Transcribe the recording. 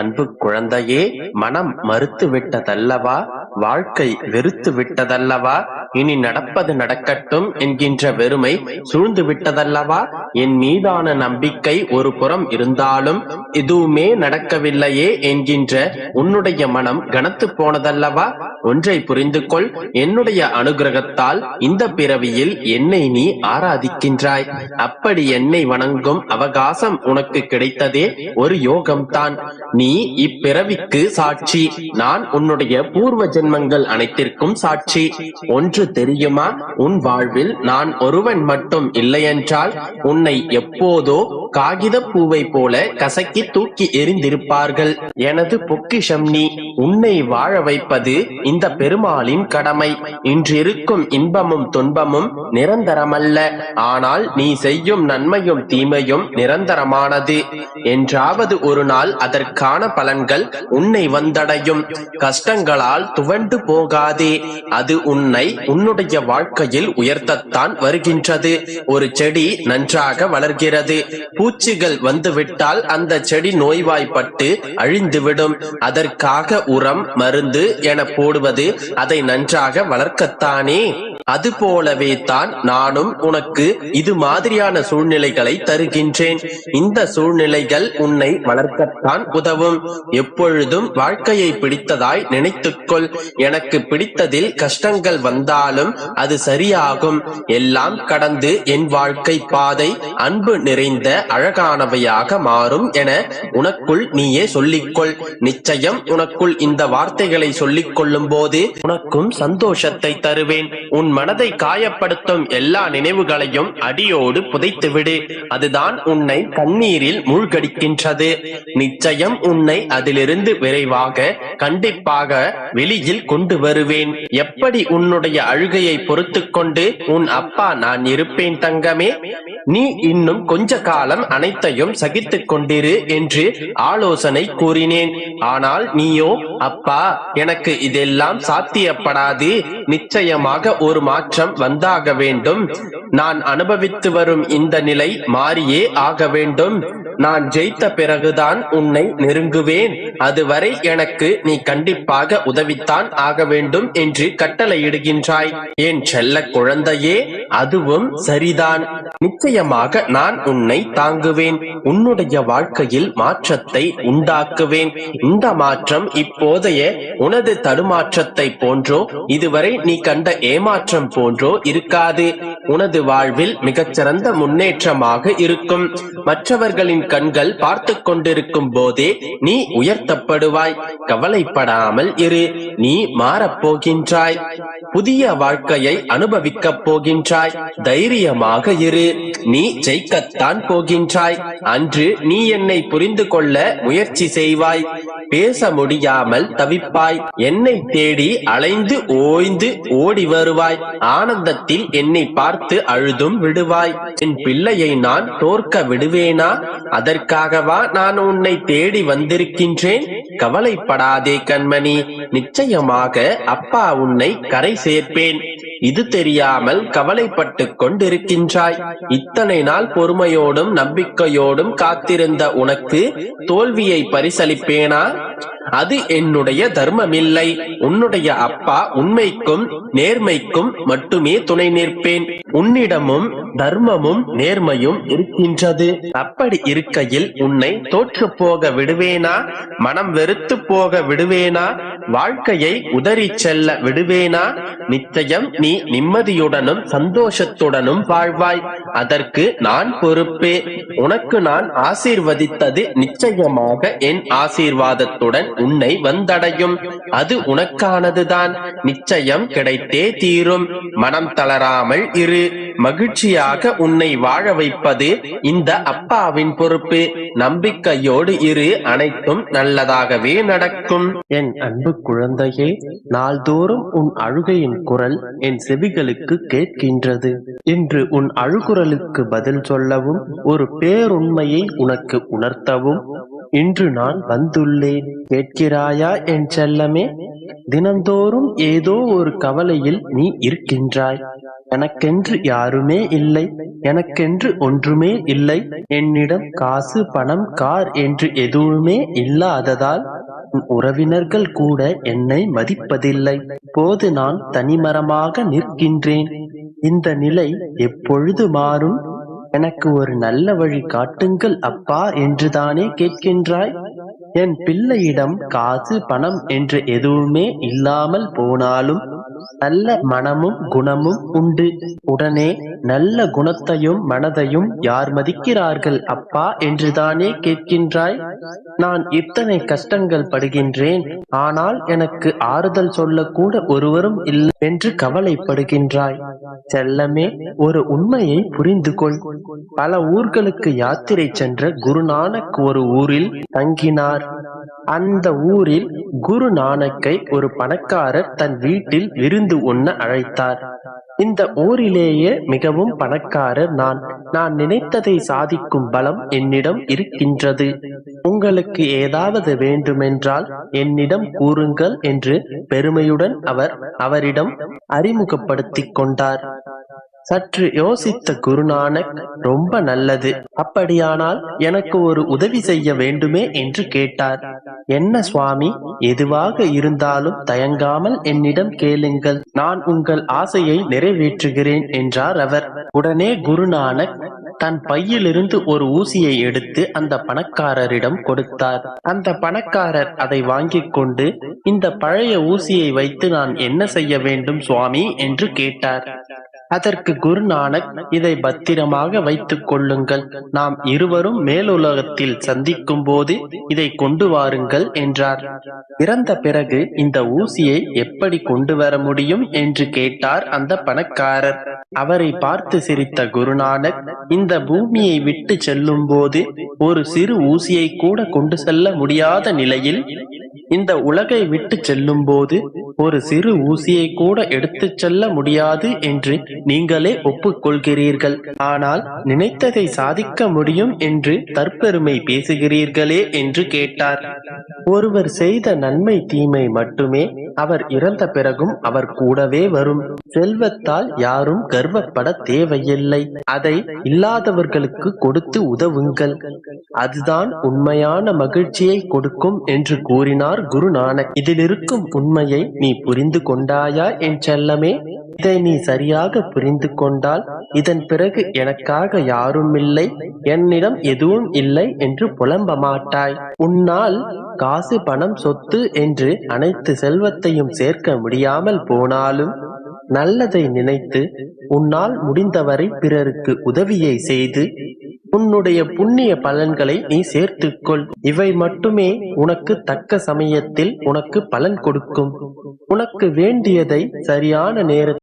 அன்பு குழந்தையே, மனம் மறுத்து விட்டதல்லவா? வாழ்க்கை வெறுத்து விட்டதல்லவா? இனி நடப்பது நடக்கட்டும் என்கின்ற வெறுமை சூழ்ந்து விட்டதல்லவா? என் மீதான நம்பிக்கை ஒரு புறம் இருந்தாலும் எதுவுமே நடக்கவில்லையே என்கின்ற உன்னுடைய மனம் கனத்து போனதல்லவா? ஒன்றை புரிந்து கொள், என்னுடைய அனுகிரகத்தால் இந்த பிறவியில் என்னை நீ ஆராதிக்கின்றாய். அப்படி என்னை வணங்கும் அவகாசம் உனக்கு கிடைத்ததே ஒரு யோகம்தான். நீ இப்பிறவிக்கு சாட்சி, நான் உன்னுடைய பூர்வ ஜென்மங்கள் அனைத்திற்கும் சாட்சி. ஒன்று தெரியுமா? உன் வாழ்வில் நான் ஒருவன் மட்டும் இல்லையென்றால் உன்னை எப்போதோ காகித பூவை போல கசக்கி தூக்கி எறிந்திருப்பார்கள். எனது பொக்கிஷம் நீ. உன்னை வாழ வைப்பது இந்த பெருமாளின் கடமை. இன்றிருக்கும் இன்பமும் துன்பமும் நிரந்தரமல்ல. ஆனால் நீ செய்யும் நன்மையும் தீமையும் நிரந்தரமானது. என்றாவது ஒரு நாள் அதற்கான பலன்கள் உன்னை வந்தடையும். கஷ்டங்களால் துவண்டு போகாதே. அது உன்னை உன்னுடைய வாழ்க்கையில் உயர்த்தத்தான் வருகின்றது. ஒரு செடி நன்றாக வளர்கிறது. பூச்சிகள் வந்துவிட்டால் அந்த செடி நோய்வாய்ப்பட்டு அழிந்துவிடும். அதற்காக உரம், மருந்து என போடுவது அதை நன்றாக வளர்க்கத்தானே. அது போலவே தான் நானும் உனக்கு இது மாதிரியான சூழ்நிலைகளை தருகின்றேன். இந்த சூழ்நிலைகள் உன்னை வளர்க்கத்தான் உதவும். எப்பொழுதும் வாழ்க்கையை பிடித்ததாய் நினைத்துக்கொள். எனக்கு பிடித்ததில் கஷ்டங்கள் வந்தாலும் அது சரியாகும். எல்லாம் கடந்து என் வாழ்க்கை பாதை அன்பு நிறைந்த அழகானவையாக மாறும் என உனக்குள் நீயே சொல்லிக்கொள். நிச்சயம் உனக்குள் இந்த வார்த்தைகளை சொல்லிக் கொள்ளும் போது உனக்கும் சந்தோஷத்தை தருவேன். உன் மனதை காயப்படுத்தும் எல்லா நினைவுகளையும் அடியோடு புதைத்துவிடு. அதுதான் உன்னை கண்ணீரில் மூழ்கடிக்கின்றது. நிச்சயம் உன்னை அதிலிருந்து விரைவாக கண்டிப்பாக வெளியில் கொண்டு வருவேன். எப்படி உன்னுடைய அழுகையை பொறுத்து கொண்டு உன் அப்பா நான் இருப்பேன் தங்கமே. நீ இன்னும் கொஞ்ச காலம் அனைத்தையும் சகித்துக் கொண்டிரு என்று ஆலோசனை கூறினேன். ஆனால் நீயோ, அப்பா எனக்கு இதெல்லாம் சாத்தியப்படாது, நிச்சயமாக ஒரு மாற்றம் வந்தாக வேண்டும், நான் அனுபவித்து வரும் இந்த நிலை மாறியே ஆக வேண்டும், நான் ஜெயித்த பிறகுதான் உன்னை நெருங்குவேன், அதுவரை எனக்கு நீ கண்டிப்பாக உதவித்தான் ஆக வேண்டும் என்று கட்டளையிடுகின்றாய். என் செல்ல குழந்தையே, அதுவும் சரிதான். நிச்சயமாக நான் உன்னை தாங்குவேன். உன்னுடைய வாழ்க்கையில் மாற்றத்தை உண்டாக்குவேன். இந்த மாற்றம் இப்போதைய உனது தடுமாற்றத்தை போன்றோ இதுவரை நீ கண்ட ஏமாற்றம் போன்றோ இருக்காது. உனது வாழ்வில் மிகச்சிறந்த முன்னேற்றமாக இருக்கும். மற்றவர்களின் கண்கள் பார்த்து கொண்டிருக்கும் போதே நீ உயர்த்தப்படுவாய். கவலைப்படாமல் இரு. நீ மாறப்போகின்றாய். புதிய வாழ்க்கையை அனுபவிக்கப் போகின்றாய். தைரியமாக இரு. நீ ஜெயிக்கத்தான் போகின்றாய். அன்று நீ என்னை புரிந்து கொள்ள முயற்சி செய்வாய். பேச முடியாமல் தவிப்பாய். என்னை தேடி அலைந்து ஓய்ந்து ஓடி வருவாய். ஆனந்தத்தில் என்னை பார்த்து அழுதும் விடுவாய். என் பிள்ளையை நான் தோற்க விடுவேனா? அதற்காகவா நான் உன்னை தேடி வந்திருக்கின்றேன்? கவலைப்படாதே கண்மணி. நிச்சயமாக அப்பா உன்னை கரை சேர்ப்பேன். இது தெரியாமல் கவலைப்பட்டு கொண்டிருக்கின்றாய். இத்தனை நாள் பொறுமையோடும் நம்பிக்கையோடும் காத்திருந்த உனக்கு தோல்வியை பரிசளிப்பேனா? அது என்னுடைய தர்மமில்லை. உன்னுடைய அப்பா உண்மைக்கும் நேர்மைக்கும் மட்டுமே துணை நிற்பேன். உன்னிடமும் தர்மமும் நேர்மையும் இருக்கின்றது. அப்படி இருக்கையில் உன்னை தோற்று போக விடுவேனா? மனம் வெறுத்து போக விடுவேனா? வாழ்க்கையை உதறி செல்ல விடுவேனா? நிச்சயம் நீ நிம்மதியுடனும் சந்தோஷத்துடனும் வாழ்வாய். அதற்கு நான் பொறுப்பே. உனக்கு நான் ஆசீர்வதித்தது நிச்சயமாக என் ஆசீர்வாதத்துடன் உன்னை வந்தடையும். அது உனக்கானதுதான். நிச்சயம் கிடைத்தே தீரும். மனம் தளராமல் இரு. மகிழ்ச்சியாக உன்னை வாழ வைப்பது இந்த அப்பாவின் பொறுப்பு. நம்பிக்கையோடு இரு. அனைத்தும் நல்லதாகவே நடக்கும். என் அன்பு குழந்தையே, நாள்தோறும் உன் அழுகையின் குரல் என் செவிகளுக்கு கேட்கின்றது. இன்று உன் அழுகுரலுக்கு பதில் சொல்லவும் ஒரு பேருண்மையை உனக்கு உணர்த்தவும் இன்று நான் வந்துள்ளேன். கேட்கிறாயா என் செல்லமே? தினந்தோறும் ஏதோ ஒரு கவலையில் நீ இருக்கின்றாய். எனக்கென்று யாருமே இல்லை, எனக்கென்று ஒன்றுமே இல்லை, என்னிடம் காசு பணம் கார் என்று எதுவுமே இல்லாததால் உறவினர்கள் கூட என்னை மதிப்பதில்லை. போது நான் தனிமரமாக நிற்கின்றேன். இந்த நிலை எப்பொழுது மாறும்? எனக்கு ஒரு நல்ல வழி காட்டுங்கள் அப்பா என்றுதானே கேட்கின்றாய். என் பிள்ளையிடம் காசு பணம் என்று எதுவுமே இல்லாமல் போனாலும் நல்ல மனமும் குணமும் உண்டு. உடனே நல்ல குணத்தையும் மனதையும் யார் மதிக்கிறார்கள் அப்பா என்றுதானே கேட்கின்றாய். நான் இத்தனை கஷ்டங்கள் படுகின்றேன், ஆனால் எனக்கு ஆறுதல் சொல்லக்கூட ஒருவரும் இல்லை என்று கவலைப்படுகின்றாய். செல்லமே, ஒரு உண்மையை புரிந்து கொள். பல ஊர்களுக்கு யாத்திரை சென்ற குருநானக் ஒரு ஊரில் தங்கினார். அந்த ஊரில் குரு நானக்கை ஒரு பணக்காரர் தன் வீட்டில் விருந்து உண்ண அழைத்தார். இந்த ஊரிலேயே மிகவும் பணக்காரர் நான் நினைத்ததை சாதிக்கும் பலம் என்னிடம் இருக்கின்றது. உங்களுக்கு ஏதாவது வேண்டுமென்றால் என்னிடம் கூறுங்கள் என்று பெருமையுடன் அவரிடம் அறிமுகப்படுத்திக் கொண்டார். சற்று யோசித்த குருநானக், ரொம்ப நல்லது, அப்படியானால் எனக்கு ஒரு உதவி செய்ய வேண்டுமே என்று கேட்டார். என்ன சுவாமி? எதுவாக இருந்தாலும் தயங்காமல் என்னிடம் கேளுங்கள், நான் உங்கள் ஆசையை நிறைவேற்றுகிறேன் என்றார் அவர். உடனே குருநானக் தன் பையிலிருந்து ஒரு ஊசியை எடுத்து அந்த பணக்காரரிடம் கொடுத்தார். அந்த பணக்காரர் அதை வாங்கிக் கொண்டு, இந்த பழைய ஊசியை வைத்து நான் என்ன செய்ய வேண்டும் சுவாமி என்று கேட்டார். அதற்கு குருநானக், இதை பத்திரமாக வைத்துக் கொள்ளுங்கள், நாம் இருவரும் மேலுலகத்தில் சந்திக்கும் போது இதை கொண்டு வாருங்கள் என்றார். இறந்த பிறகு இந்த ஊசியை எப்படி கொண்டு வர முடியும் என்று கேட்டார் அந்த பணக்காரர். அவரை பார்த்து சிரித்த குருநானக், இந்த பூமியை விட்டு செல்லும் போது ஒரு சிறு ஊசியை கூட கொண்டு செல்ல முடியாத நிலையில் இந்த உலகை விட்டு செல்லும் போது ஒரு சிறு ஊசியை கூட எடுத்துச் செல்ல முடியாது என்று நீங்களே ஒப்புக்கொள்கிறீர்கள். ஆனால் நினைத்ததை சாதிக்க முடியும் என்று தற்பெருமை பேசுகிறீர்களே என்று கேட்டார். ஒருவர் செய்த நன்மை தீமை மட்டுமே அவர் இறந்த பிறகும் அவர் கூடவே வரும். செல்வத்தால் யாரும் கர்வப்பட தேவையில்லை. அதை இல்லாதவர்களுக்கு கொடுத்து உதவுங்கள், அதுதான் உண்மையான மகிழ்ச்சியை கொடுக்கும் என்று கூறினார் குருநானக். இதில் இருக்கும் உண்மையை நீ புரிந்து கொண்டாயா என் செல்லமே? இதை நீ சரியாக புரிந்து கொண்டால் இதன் பிறகு எனக்காக யாரும் இல்லை, என்னிடம் எதுவும் இல்லை என்று புலம்ப மாட்டாய். உன்னால் காசு பணம் சொத்து என்று அனைத்து செல்வத்தையும் சேர்க்க முடியாமல் போனாலும் நல்லதை நினைத்து உன்னால் முடிந்தவரை பிறருக்கு உதவியை செய்து உன்னுடைய புண்ணிய பலன்களை நீ சேர்த்துக்கொள். இவை மட்டுமே உனக்கு தக்க சமயத்தில் உனக்கு பலன் கொடுக்கும். உனக்கு வேண்டியதை சரியான நேரத்தில்